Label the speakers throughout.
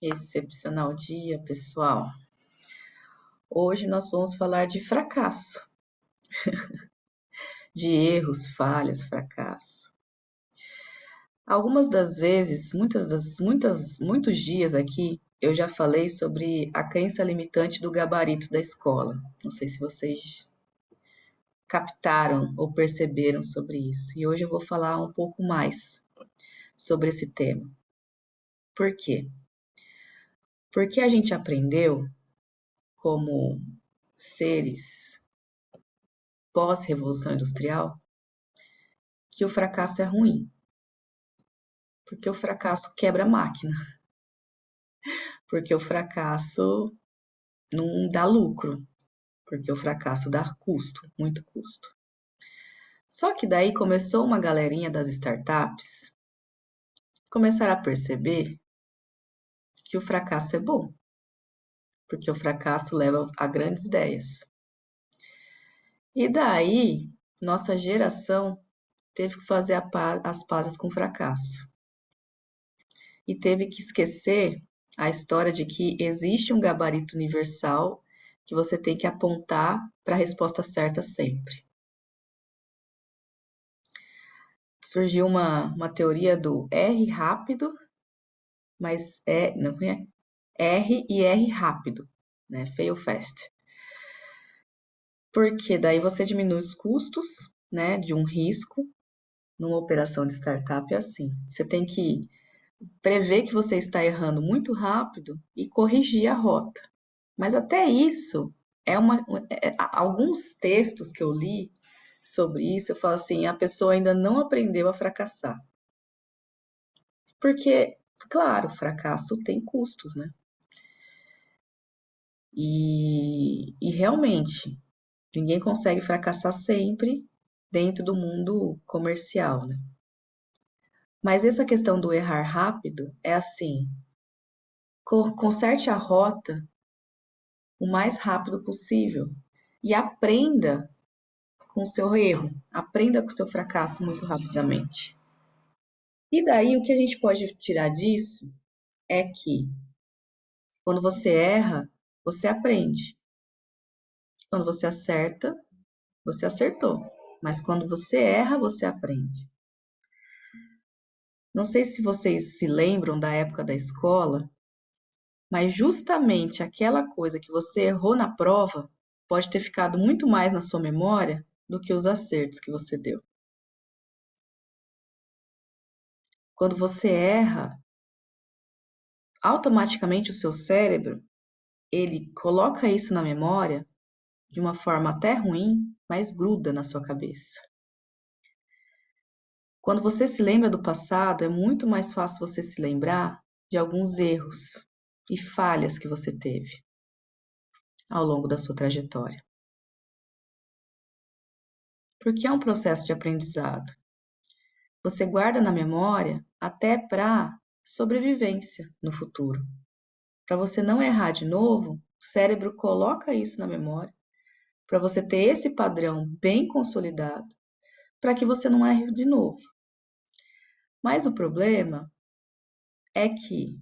Speaker 1: Excepcional dia, pessoal. Hoje nós vamos falar de fracasso, de erros, falhas, fracasso. Algumas das vezes, muitos dias aqui, eu já falei sobre a crença limitante do gabarito da escola. Não sei se vocês captaram ou perceberam sobre isso. E hoje eu vou falar um pouco mais sobre esse tema. Por quê? Porque a gente aprendeu como seres pós-revolução industrial que o fracasso é ruim, porque o fracasso quebra a máquina, porque o fracasso não dá lucro, porque o fracasso dá custo, muito custo. Só que daí começou uma galerinha das startups começar a perceber que o fracasso é bom, porque o fracasso leva a grandes ideias. E daí, nossa geração teve que fazer as pazes com o fracasso. E teve que esquecer a história de que existe um gabarito universal que você tem que apontar para a resposta certa sempre. Surgiu uma teoria do R rápido, mas não é R e R rápido, né? Fail fast. Porque daí você diminui os custos, né, de um risco. Numa operação de startup é assim. Você tem que prever que você está errando muito rápido e corrigir a rota. Mas até isso, alguns textos que eu li sobre isso, eu falo assim, a pessoa ainda não aprendeu a fracassar. Porque, claro, fracasso tem custos, né? E realmente, ninguém consegue fracassar sempre dentro do mundo comercial, né? Mas essa questão do errar rápido é assim, conserte a rota o mais rápido possível e aprenda com o seu erro, aprenda com o seu fracasso muito rapidamente. E daí o que a gente pode tirar disso é que quando você erra, você aprende. Quando você acerta, você acertou. Mas quando você erra, você aprende. Não sei se vocês se lembram da época da escola, mas justamente aquela coisa que você errou na prova pode ter ficado muito mais na sua memória do que os acertos que você deu. Quando você erra, automaticamente o seu cérebro, ele coloca isso na memória de uma forma até ruim, mas gruda na sua cabeça. Quando você se lembra do passado, é muito mais fácil você se lembrar de alguns erros e falhas que você teve ao longo da sua trajetória. Porque é um processo de aprendizado. Você guarda na memória até para sobrevivência no futuro. Para você não errar de novo, o cérebro coloca isso na memória, para você ter esse padrão bem consolidado, para que você não erre de novo. Mas o problema é que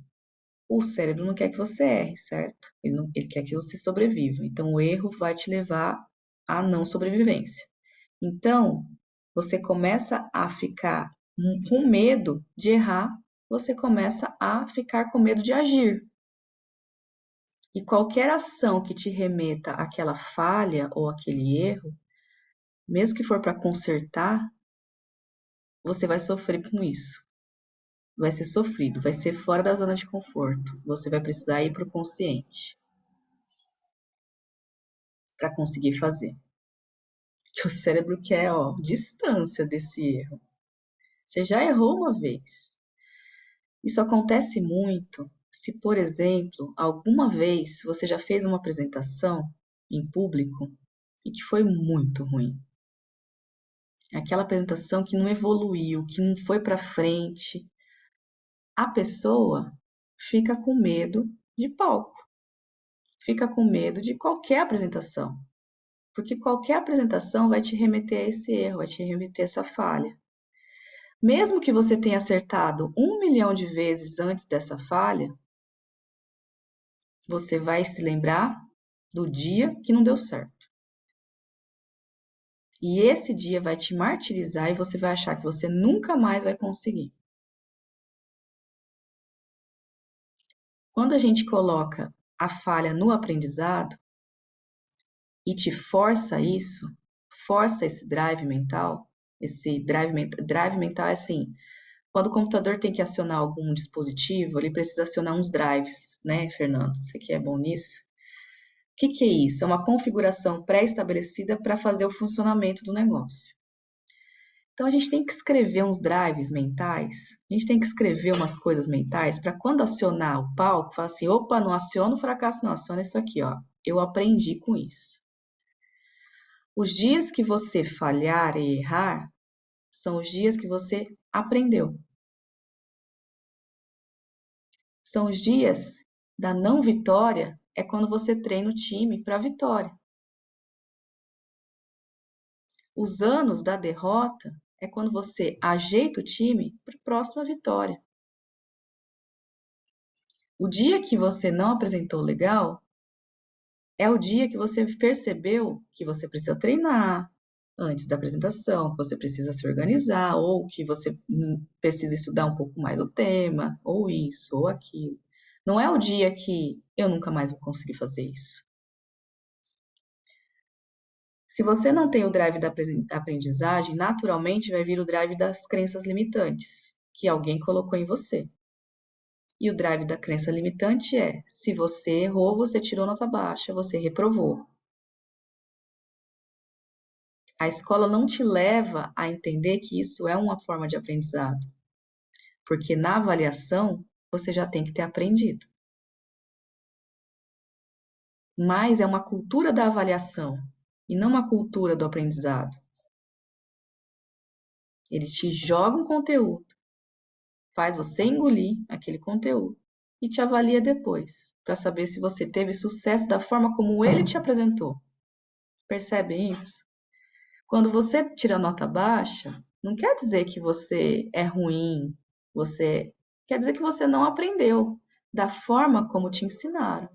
Speaker 1: o cérebro não quer que você erre, certo? Ele quer que você sobreviva. Então, o erro vai te levar à não sobrevivência. Então, você começa a ficar com medo de errar, você começa a ficar com medo de agir. E qualquer ação que te remeta àquela falha ou aquele erro, mesmo que for para consertar, você vai sofrer com isso. Vai ser sofrido, vai ser fora da zona de conforto. Você vai precisar ir para o consciente para conseguir fazer. Que o cérebro quer, distância desse erro. Você já errou uma vez. Isso acontece muito se, por exemplo, alguma vez você já fez uma apresentação em público e que foi muito ruim. Aquela apresentação que não evoluiu, que não foi para frente. A pessoa fica com medo de palco, fica com medo de qualquer apresentação, porque qualquer apresentação vai te remeter a esse erro, vai te remeter a essa falha. Mesmo que você tenha acertado 1 milhão de vezes antes dessa falha, você vai se lembrar do dia que não deu certo. E esse dia vai te martirizar e você vai achar que você nunca mais vai conseguir. Quando a gente coloca a falha no aprendizado e te força isso, força esse drive mental, drive mental é assim, quando o computador tem que acionar algum dispositivo, ele precisa acionar uns drives, né, Fernando? Você que é bom nisso? O que que é isso? É uma configuração pré-estabelecida para fazer o funcionamento do negócio. Então a gente tem que escrever uns drives mentais, a gente tem que escrever umas coisas mentais para quando acionar o palco, falar assim, opa, não aciona o fracasso, não, aciona isso aqui, ó. Eu aprendi com isso. Os dias que você falhar e errar são os dias que você aprendeu. São os dias da não vitória, é quando você treina o time para a vitória. Os anos da derrota é quando você ajeita o time para a próxima vitória. O dia que você não apresentou legal é o dia que você percebeu que você precisa treinar antes da apresentação, que você precisa se organizar, ou que você precisa estudar um pouco mais o tema, ou isso, ou aquilo. Não é o dia que eu nunca mais vou conseguir fazer isso. Se você não tem o drive da aprendizagem, naturalmente vai vir o drive das crenças limitantes, que alguém colocou em você. E o drive da crença limitante é: se você errou, você tirou nota baixa, você reprovou. A escola não te leva a entender que isso é uma forma de aprendizado, porque na avaliação você já tem que ter aprendido. Mas é uma cultura da avaliação e não uma cultura do aprendizado. Ele te joga um conteúdo, faz você engolir aquele conteúdo e te avalia depois, para saber se você teve sucesso da forma como ele te apresentou. Percebem isso? Quando você tira nota baixa, não quer dizer que você é ruim, você quer dizer que você não aprendeu da forma como te ensinaram.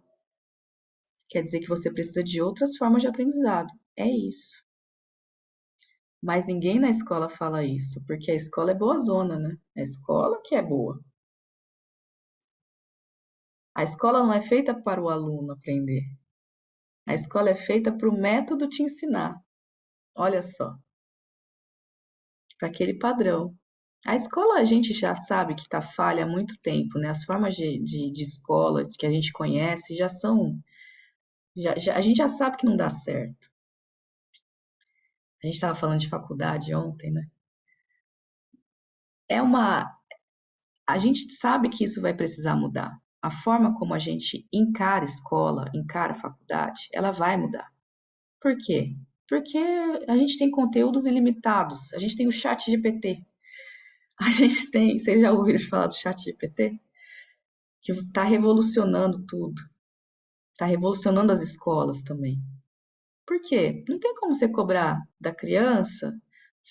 Speaker 1: Quer dizer que você precisa de outras formas de aprendizado. É isso. Mas ninguém na escola fala isso, porque a escola é boazona, né? A escola que é boa. A escola não é feita para o aluno aprender. A escola é feita para o método te ensinar. Olha só, para aquele padrão. A escola a gente já sabe que está falha há muito tempo, né? As formas de escola que a gente conhece já são. A gente já sabe que não dá certo. A gente estava falando de faculdade ontem, né? É uma. A gente sabe que isso vai precisar mudar. A forma como a gente encara a escola, encara a faculdade, ela vai mudar. Por quê? Porque a gente tem conteúdos ilimitados. A gente tem o chat GPT. A gente tem. Vocês já ouviram falar do chat GPT? Que está revolucionando tudo. Está revolucionando as escolas também. Por quê? Não tem como você cobrar da criança,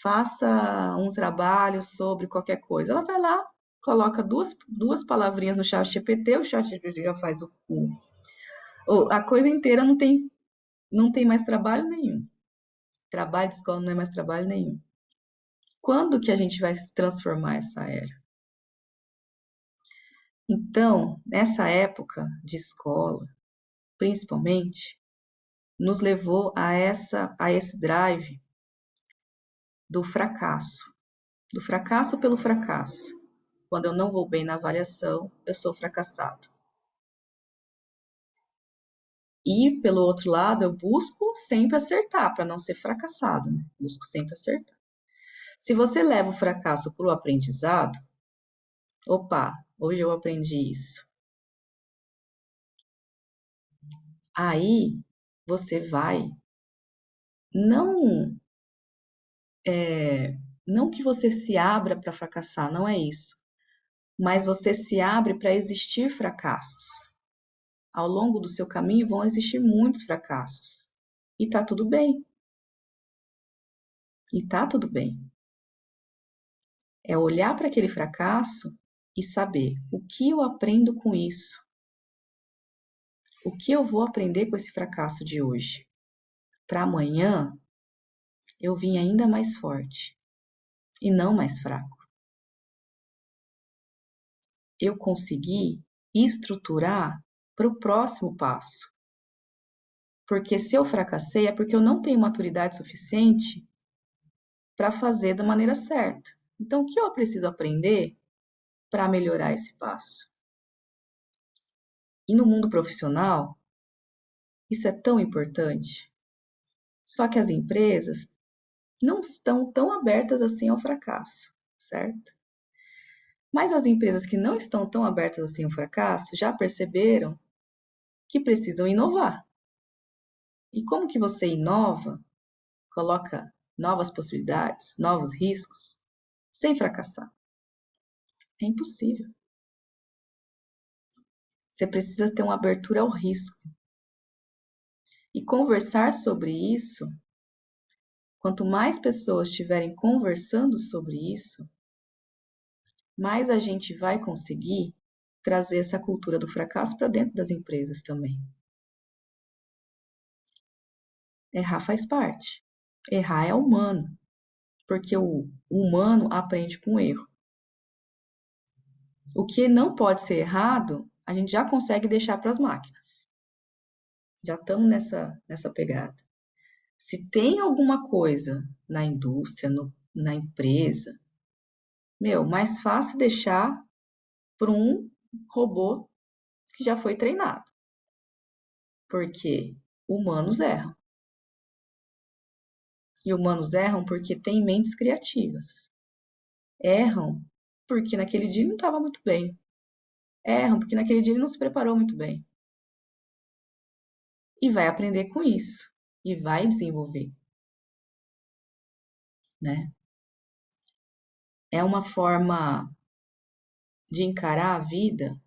Speaker 1: faça um trabalho sobre qualquer coisa. Ela vai lá, coloca duas palavrinhas no chat GPT, o chat GPT já faz a coisa inteira, não tem mais trabalho nenhum. Trabalho de escola não é mais trabalho nenhum. Quando que a gente vai se transformar essa era? Então, nessa época de escola, principalmente, nos levou a esse drive do fracasso pelo fracasso. Quando eu não vou bem na avaliação, eu sou fracassado. E, pelo outro lado, eu busco sempre acertar, para não ser fracassado, né? Busco sempre acertar. Se você leva o fracasso para o aprendizado, opa, hoje eu aprendi isso. Aí, você vai, não, não que você se abra para fracassar, não é isso. Mas você se abre para existir fracassos. Ao longo do seu caminho vão existir muitos fracassos. E tá tudo bem. E tá tudo bem. É olhar para aquele fracasso e saber o que eu aprendo com isso. O que eu vou aprender com esse fracasso de hoje? Para amanhã eu vim ainda mais forte e não mais fraco. Eu consegui estruturar para o próximo passo. Porque se eu fracassei é porque eu não tenho maturidade suficiente para fazer da maneira certa. Então, o que eu preciso aprender para melhorar esse passo? E no mundo profissional, isso é tão importante. Só que as empresas não estão tão abertas assim ao fracasso, certo? Mas as empresas que não estão tão abertas assim ao fracasso já perceberam que precisam inovar. E como que você inova, coloca novas possibilidades, novos riscos, sem fracassar? É impossível. Você precisa ter uma abertura ao risco. E conversar sobre isso, quanto mais pessoas estiverem conversando sobre isso, mais a gente vai conseguir trazer essa cultura do fracasso para dentro das empresas também. Errar faz parte. Errar é humano, porque o humano aprende com o erro. O que não pode ser errado, a gente já consegue deixar para as máquinas. Já estamos nessa pegada. Se tem alguma coisa na indústria, na empresa, mais fácil deixar para um robô que já foi treinado. Porque humanos erram. E humanos erram porque têm mentes criativas. Erram porque naquele dia ele não estava muito bem. Erram porque naquele dia ele não se preparou muito bem. E vai aprender com isso. E vai desenvolver. Né? É uma forma de encarar a vida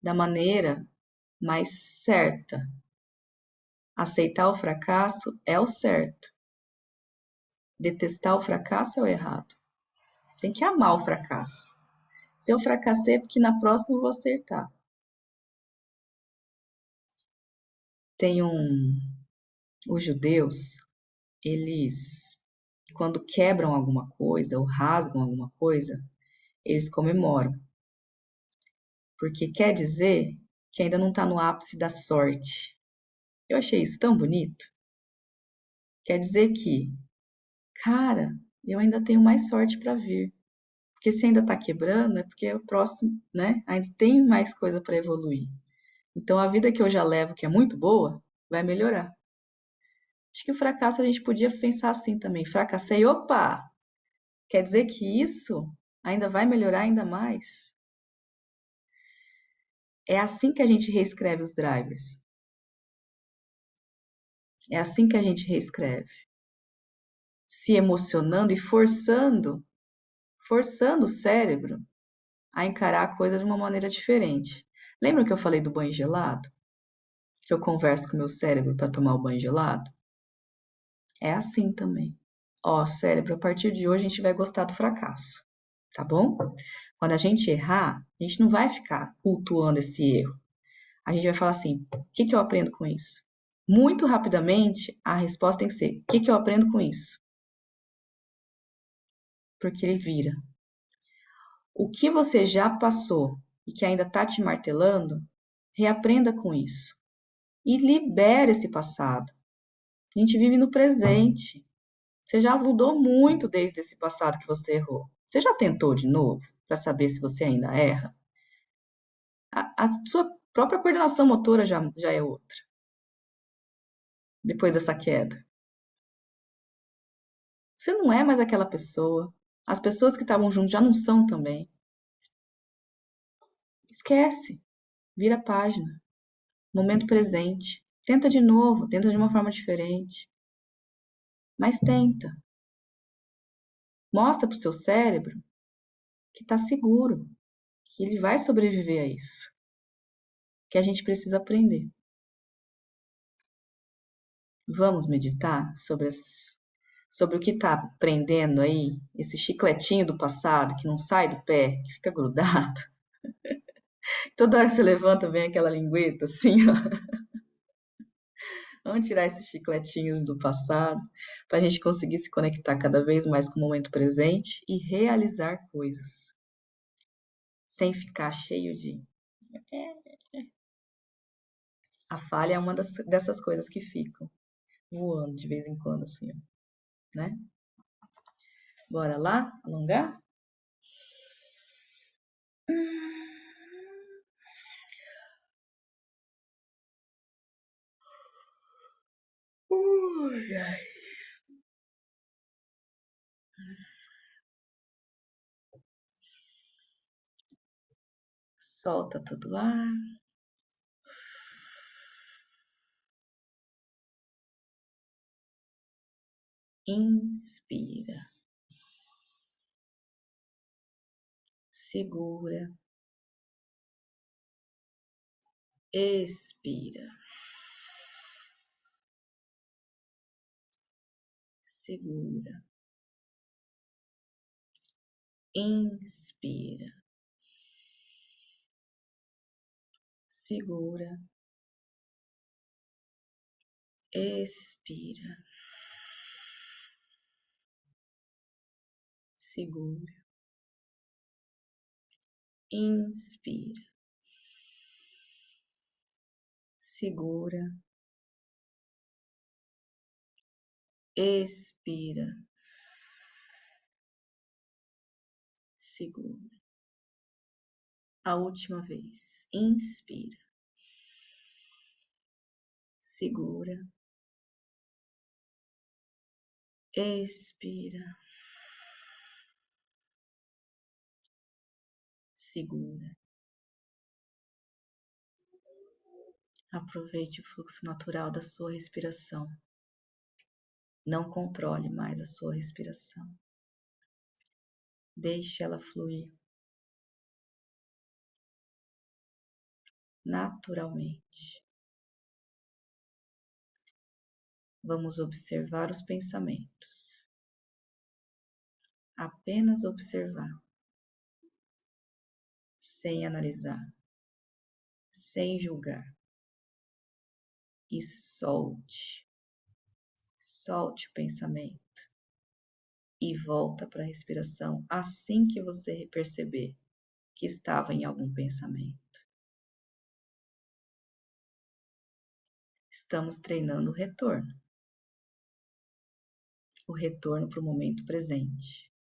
Speaker 1: da maneira mais certa. Aceitar o fracasso é o certo. Detestar o fracasso é o errado. Tem que amar o fracasso. Se eu fracassei é porque na próxima eu vou acertar. Tem os judeus, eles, quando quebram alguma coisa ou rasgam alguma coisa, eles comemoram. Porque quer dizer que ainda não está no ápice da sorte. Eu achei isso tão bonito. Quer dizer que, cara, eu ainda tenho mais sorte para vir. Porque se ainda está quebrando, é porque o próximo, né? Ainda tem mais coisa para evoluir. Então a vida que eu já levo, que é muito boa, vai melhorar. Acho que o fracasso a gente podia pensar assim também. Fracassei, opa! Quer dizer que isso ainda vai melhorar ainda mais? É assim que a gente reescreve os drivers. É assim que a gente reescreve. Se emocionando e forçando o cérebro a encarar a coisa de uma maneira diferente. Lembra que eu falei do banho gelado? Que eu converso com o meu cérebro para tomar o banho gelado? É assim também. Ó, cérebro, a partir de hoje a gente vai gostar do fracasso, tá bom? Quando a gente errar, a gente não vai ficar cultuando esse erro. A gente vai falar assim: o que eu aprendo com isso? Muito rapidamente, a resposta tem que ser: o que eu aprendo com isso? Porque ele vira. O que você já passou e que ainda está te martelando, reaprenda com isso. E libere esse passado. A gente vive no presente. Você já mudou muito desde esse passado que você errou. Você já tentou de novo para saber se você ainda erra? A sua própria coordenação motora já é outra. Depois dessa queda. Você não é mais aquela pessoa. As pessoas que estavam juntos já não são também. Esquece. Vira a página. Momento presente. Tenta de novo, tenta de uma forma diferente. Mas tenta. Mostra para o seu cérebro que está seguro, que ele vai sobreviver a isso. Que a gente precisa aprender. Vamos meditar sobre o que está prendendo aí, esse chicletinho do passado que não sai do pé, que fica grudado, Toda hora que você levanta, vem aquela lingueta assim, ó. Vamos tirar esses chicletinhos do passado para a gente conseguir se conectar cada vez mais com o momento presente e realizar coisas, sem ficar cheio de. A falha é uma dessas coisas que ficam voando de vez em quando, assim, ó, né? Bora lá, alongar? Ai. Solta todo o ar. Inspira. Segura. Expira. Segura. Inspira. Segura. Expira. Segura. Inspira. Segura. Expira. Segura. A última vez. Inspira. Segura. Expira. Segura. Aproveite o fluxo natural da sua respiração. Não controle mais a sua respiração. Deixe ela fluir naturalmente. Vamos observar os pensamentos. Apenas observar, sem analisar, sem julgar. E solte. Solte o pensamento. E volta para a respiração assim que você perceber que estava em algum pensamento. Estamos treinando o retorno para o momento presente.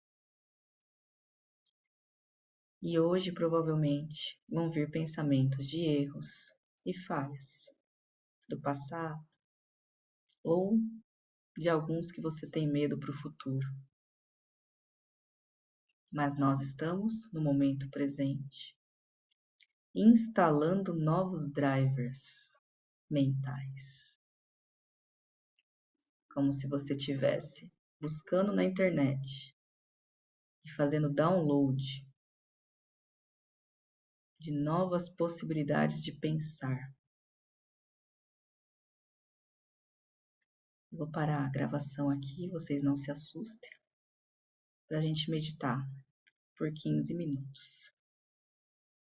Speaker 1: E hoje, provavelmente, vão vir pensamentos de erros e falhas do passado ou de alguns que você tem medo para o futuro. Mas nós estamos no momento presente, instalando novos drivers mentais. Como se você estivesse buscando na internet e fazendo download de novas possibilidades de pensar. Vou parar a gravação aqui, vocês não se assustem, para a gente meditar por 15 minutos.